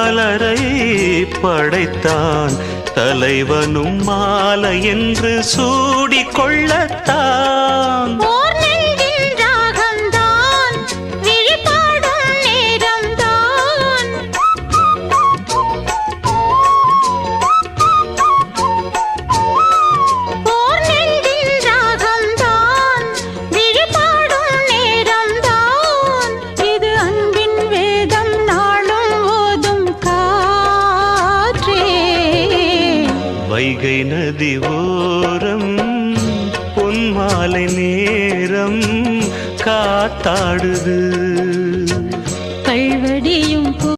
மலரை படைத்தான் தலைவனும் மாலை என்று சூடிக்கொள்ளத்தான். வைகை நதி ஓரம் பொன்மாலை நேரம் காத்தாடுது.